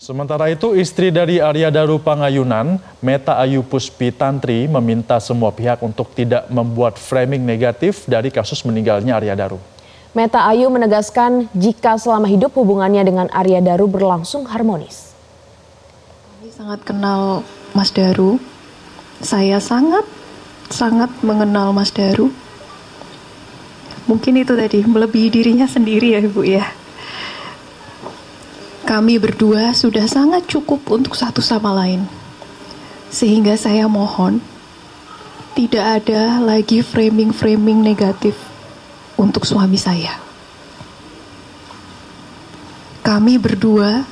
Sementara itu, istri dari Arya Daru Pangayunan, Meta Ayu Puspi Tantri, meminta semua pihak untuk tidak membuat framing negatif dari kasus meninggalnya Arya Daru. Meta Ayu menegaskan jika selama hidup hubungannya dengan Arya Daru berlangsung harmonis. Kami sangat kenal Mas Daru. Saya sangat mengenal Mas Daru. Mungkin itu tadi melebihi dirinya sendiri ya Ibu ya. Kami berdua sudah sangat cukup untuk satu sama lain. Sehingga saya mohon tidak ada lagi framing-framing negatif untuk suami saya. Kami berdua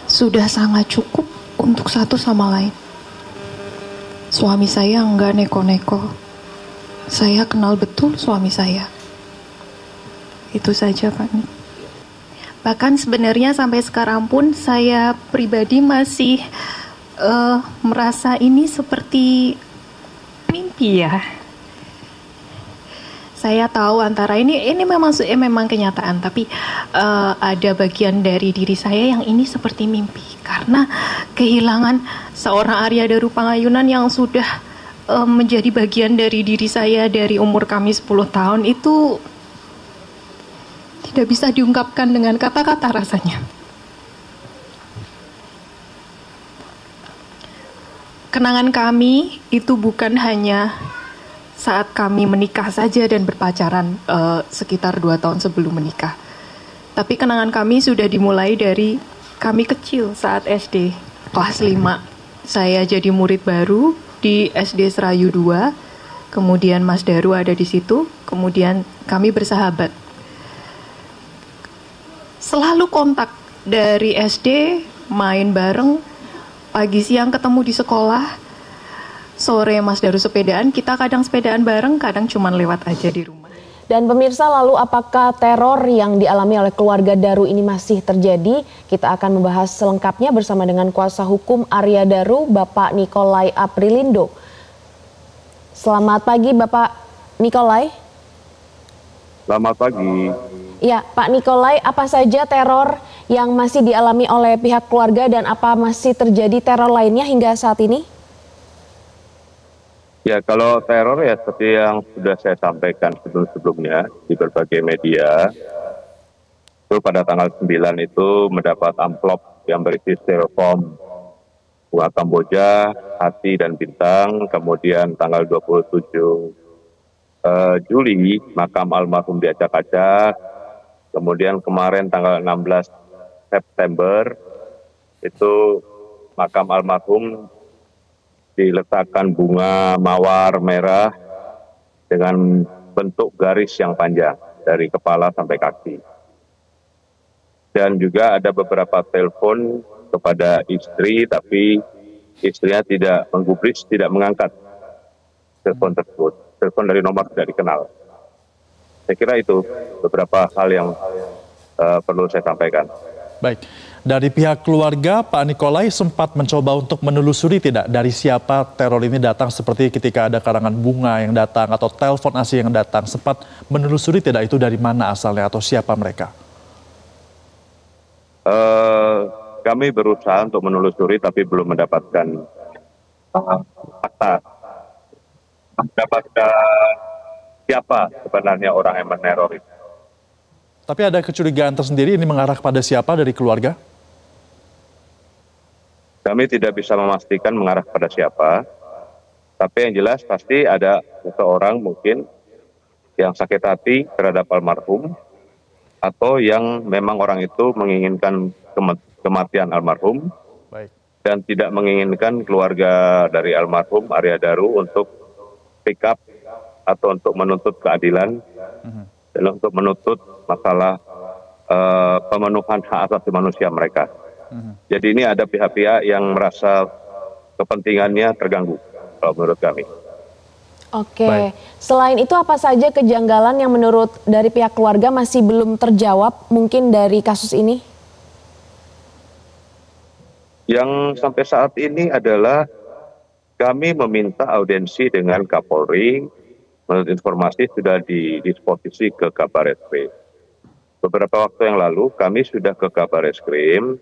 sudah sangat cukup untuk satu sama lain. Suami saya enggak neko-neko. Saya kenal betul suami saya. Itu saja Pak. Bahkan sebenarnya sampai sekarang pun saya pribadi masih merasa ini seperti mimpi ya. Saya tahu antara ini memang kenyataan, tapi ada bagian dari diri saya yang ini seperti mimpi karena kehilangan seorang Arya Daru Pangayunan yang sudah menjadi bagian dari diri saya dari umur kami 10 tahun itu tidak bisa diungkapkan dengan kata-kata rasanya. Kenangan kami itu bukan hanya saat kami menikah saja dan berpacaran sekitar 2 tahun sebelum menikah. Tapi kenangan kami sudah dimulai dari kami kecil saat SD, kelas 5. Saya jadi murid baru di SD Serayu 2, kemudian Mas Daru ada di situ, kemudian kami bersahabat. Selalu kontak dari SD, main bareng, pagi siang ketemu di sekolah, sore Mas Daru sepedaan, kita kadang sepedaan bareng, kadang cuman lewat aja di rumah. Dan pemirsa, lalu apakah teror yang dialami oleh keluarga Daru ini masih terjadi? Kita akan membahas selengkapnya bersama dengan kuasa hukum Arya Daru, Bapak Nikolai Aprilindo. Selamat pagi Bapak Nikolai. Selamat pagi. Ya, Pak Nikolai, apa saja teror yang masih dialami oleh pihak keluarga dan apa masih terjadi teror lainnya hingga saat ini? Ya, kalau teror ya seperti yang sudah saya sampaikan sebelum-sebelumnya di berbagai media, itu pada tanggal 9 itu mendapat amplop yang berisi styrofoam, bunga kamboja, hati dan bintang, kemudian tanggal 27 Juli makam almarhum diacak-acak. Kemudian kemarin tanggal 16 September itu makam almarhum diletakkan bunga mawar merah dengan bentuk garis yang panjang dari kepala sampai kaki. Dan juga ada beberapa telepon kepada istri, tapi istrinya tidak menggubris, tidak mengangkat telepon tersebut. Telepon dari nomor tidak dikenal. Saya kira itu beberapa hal yang perlu saya sampaikan. Baik, dari pihak keluarga Pak Nikolai sempat mencoba untuk menelusuri tidak dari siapa teror ini datang, seperti ketika ada karangan bunga yang datang atau telepon asing yang datang, sempat menelusuri tidak itu dari mana asalnya atau siapa mereka? Kami berusaha untuk menelusuri tapi belum mendapatkan fakta. Mendapatkan siapa sebenarnya orang yang meneror itu. Tapi ada kecurigaan tersendiri ini mengarah kepada siapa dari keluarga? Kami tidak bisa memastikan mengarah kepada siapa, tapi yang jelas pasti ada seseorang mungkin yang sakit hati terhadap almarhum, atau yang memang orang itu menginginkan kematian almarhum. Baik. Dan tidak menginginkan keluarga dari almarhum Arya Daru untuk pick up atau untuk menuntut keadilan dan untuk menuntut masalah pemenuhan hak asasi manusia mereka. Jadi ini ada pihak-pihak yang merasa kepentingannya terganggu kalau menurut kami. Oke, baik. Selain itu apa saja kejanggalan yang menurut dari pihak keluarga masih belum terjawab mungkin dari kasus ini? Yang sampai saat ini adalah kami meminta audiensi dengan Kapolri. Menurut informasi sudah didisposisi ke Kabar Eskrim. Beberapa waktu yang lalu kami sudah ke Kabar Eskrim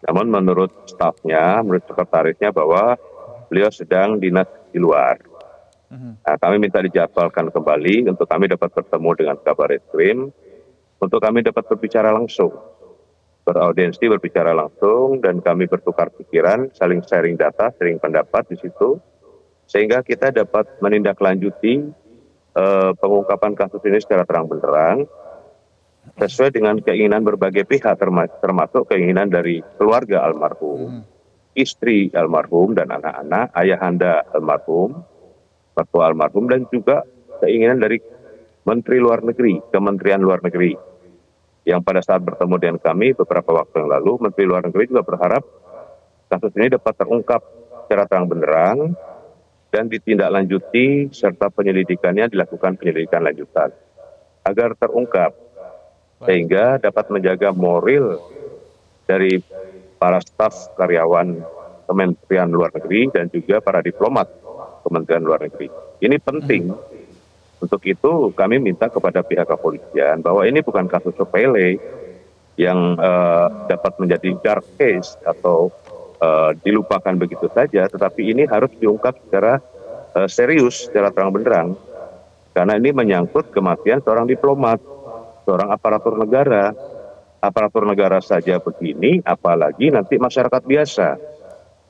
Namun menurut stafnya, menurut sekretarisnya bahwa beliau sedang dinas di luar. Nah, kami minta dijadwalkan kembali untuk kami dapat bertemu dengan Kabar Eskrim, untuk kami dapat berbicara langsung, beraudiensi, berbicara langsung, dan kami bertukar pikiran, saling sharing data, sharing pendapat di situ, sehingga kita dapat menindaklanjuti pengungkapan kasus ini secara terang benderang, sesuai dengan keinginan berbagai pihak, termasuk keinginan dari keluarga almarhum, istri almarhum dan anak-anak, ayahanda almarhum, mertua almarhum, dan juga keinginan dari Menteri Luar Negeri, Kementerian Luar Negeri, yang pada saat bertemu dengan kami beberapa waktu yang lalu, Menteri Luar Negeri juga berharap kasus ini dapat terungkap secara terang benderang dan ditindaklanjuti serta penyelidikannya dilakukan penyelidikan lanjutan agar terungkap, sehingga dapat menjaga moral dari para staf karyawan Kementerian Luar Negeri dan juga para diplomat Kementerian Luar Negeri. Ini penting. Untuk itu kami minta kepada pihak kepolisian bahwa ini bukan kasus sepele yang dapat menjadi dark case atau dilupakan begitu saja, tetapi ini harus diungkap secara serius, secara terang benderang, karena ini menyangkut kematian seorang diplomat, seorang aparatur negara. Aparatur negara saja begini, apalagi nanti masyarakat biasa.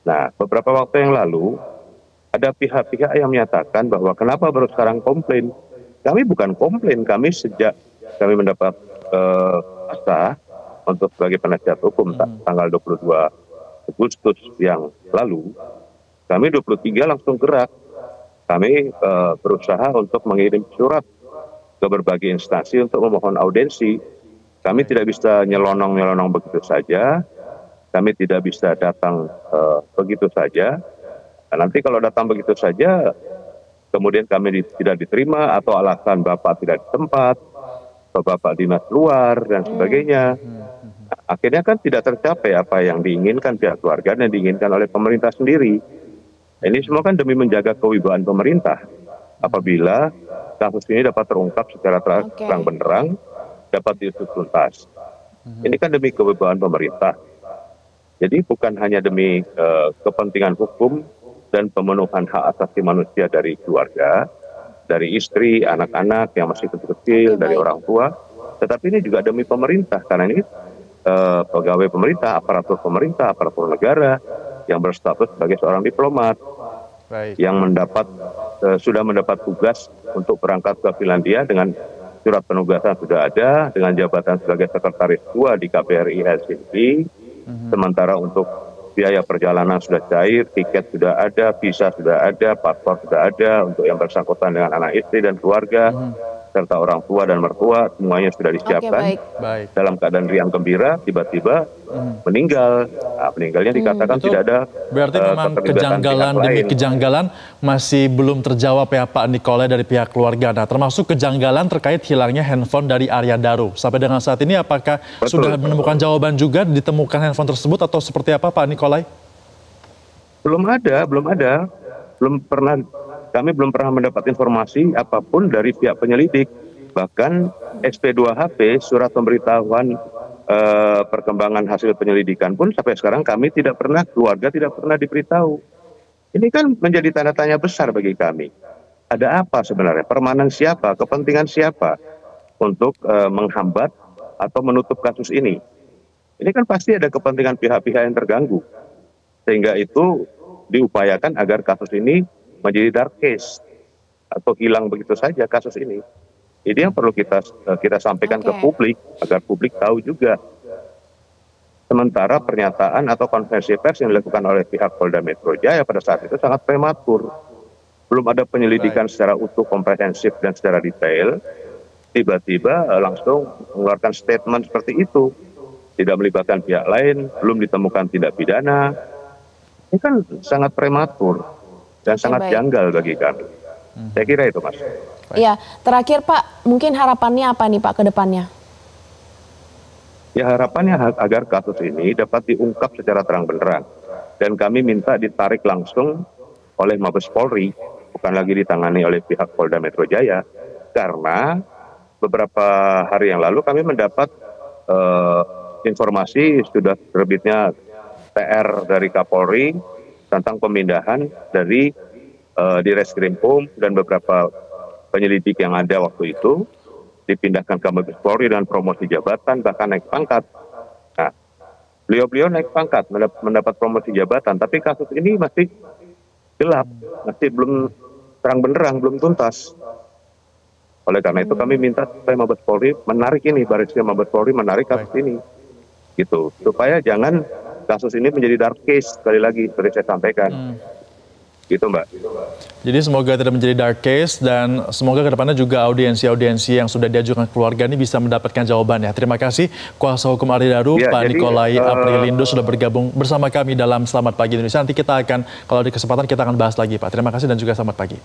Nah, beberapa waktu yang lalu ada pihak-pihak yang menyatakan bahwa kenapa baru sekarang komplain. Kami bukan komplain, kami sejak kami mendapat asa untuk sebagai penasihat hukum tanggal 22 Agustus yang lalu, kami 23 langsung gerak. Kami berusaha untuk mengirim surat ke berbagai instansi untuk memohon audiensi. Kami tidak bisa nyelonong-nyelonong begitu saja, kami tidak bisa datang begitu saja. Nah, nanti kalau datang begitu saja, kemudian kami tidak diterima atau alasan Bapak tidak di tempat, atau Bapak dinas luar, dan sebagainya. Nah, akhirnya kan tidak tercapai apa yang diinginkan pihak keluarga dan diinginkan oleh pemerintah sendiri. Ini semua kan demi menjaga kewibawaan pemerintah. Apabila kasus ini dapat terungkap secara terang benderang, dapat diusut tuntas. Ini kan demi kewibawaan pemerintah. Jadi bukan hanya demi kepentingan hukum dan pemenuhan hak asasi manusia dari keluarga, dari istri, anak-anak yang masih kecil-kecil, dari orang tua, tetapi ini juga demi pemerintah, karena ini pegawai pemerintah, aparatur negara yang berstatus sebagai seorang diplomat, yang sudah mendapat tugas untuk berangkat ke Finlandia dengan surat penugasan sudah ada, dengan jabatan sebagai sekretaris tua di KBRI Helsinki, sementara untuk biaya perjalanan sudah cair, tiket sudah ada, visa sudah ada, paspor sudah ada, untuk yang bersangkutan dengan anak istri dan keluarga, serta orang tua dan mertua, semuanya sudah disiapkan. Baik. Dalam keadaan riang gembira, tiba-tiba meninggal. Nah, meninggalnya dikatakan Itu tidak ada. berarti memang kejanggalan demi kejanggalan masih belum terjawab ya Pak Nikolai dari pihak keluarga. Nah, termasuk kejanggalan terkait hilangnya handphone dari Arya Daru. Sampai dengan saat ini apakah sudah menemukan jawaban juga, ditemukan handphone tersebut atau seperti apa Pak Nikolai? Belum ada. Kami belum pernah mendapat informasi apapun dari pihak penyelidik. Bahkan SP2HP, surat pemberitahuan perkembangan hasil penyelidikan pun sampai sekarang keluarga tidak pernah diberitahu. Ini kan menjadi tanda tanya besar bagi kami. Ada apa sebenarnya? Permanen siapa? Kepentingan siapa untuk menghambat atau menutup kasus ini? Ini kan pasti ada kepentingan pihak-pihak yang terganggu. Sehingga itu diupayakan agar kasus ini menjadi dark case atau hilang begitu saja kasus ini. Ini yang perlu kita sampaikan ke publik agar publik tahu juga. Sementara pernyataan atau konferensi pers yang dilakukan oleh pihak Polda Metro Jaya pada saat itu sangat prematur. Belum ada penyelidikan secara utuh, komprehensif dan secara detail. Tiba-tiba langsung mengeluarkan statement seperti itu. Tidak melibatkan pihak lain, belum ditemukan tindak pidana. Ini kan sangat prematur dan sangat janggal bagi kami. Saya kira itu, Mas. Iya, terakhir Pak, mungkin harapannya apa nih Pak ke depannya? Ya, harapannya agar kasus ini dapat diungkap secara terang benderang. Dan kami minta ditarik langsung oleh Mabes Polri, bukan lagi ditangani oleh pihak Polda Metro Jaya. Karena beberapa hari yang lalu kami mendapat informasi sudah terbitnya PR dari Kapolri tentang pemindahan dari di Reskrimpum dan beberapa penyelidik yang ada waktu itu dipindahkan ke Mabes Polri dengan promosi jabatan bahkan naik pangkat. Nah, beliau naik pangkat mendapat promosi jabatan, tapi kasus ini masih gelap, masih belum terang benderang, belum tuntas. Oleh karena itu kami minta supaya Mabes Polri menarik ini, Barisnya Mabes Polri menarik kasus ini, gitu, supaya jangan kasus ini menjadi dark case. Sekali lagi seperti saya sampaikan, gitu Mbak. Jadi semoga tidak menjadi dark case dan semoga kedepannya juga audiensi-audiensi yang sudah diajukan keluarga ini bisa mendapatkan jawabannya. Terima kasih Kuasa Hukum Arya Daru, Pak Nikolai Aprilindo sudah bergabung bersama kami dalam Selamat Pagi Indonesia. Nanti kita akan, kalau ada kesempatan kita akan bahas lagi Pak. Terima kasih dan juga selamat pagi.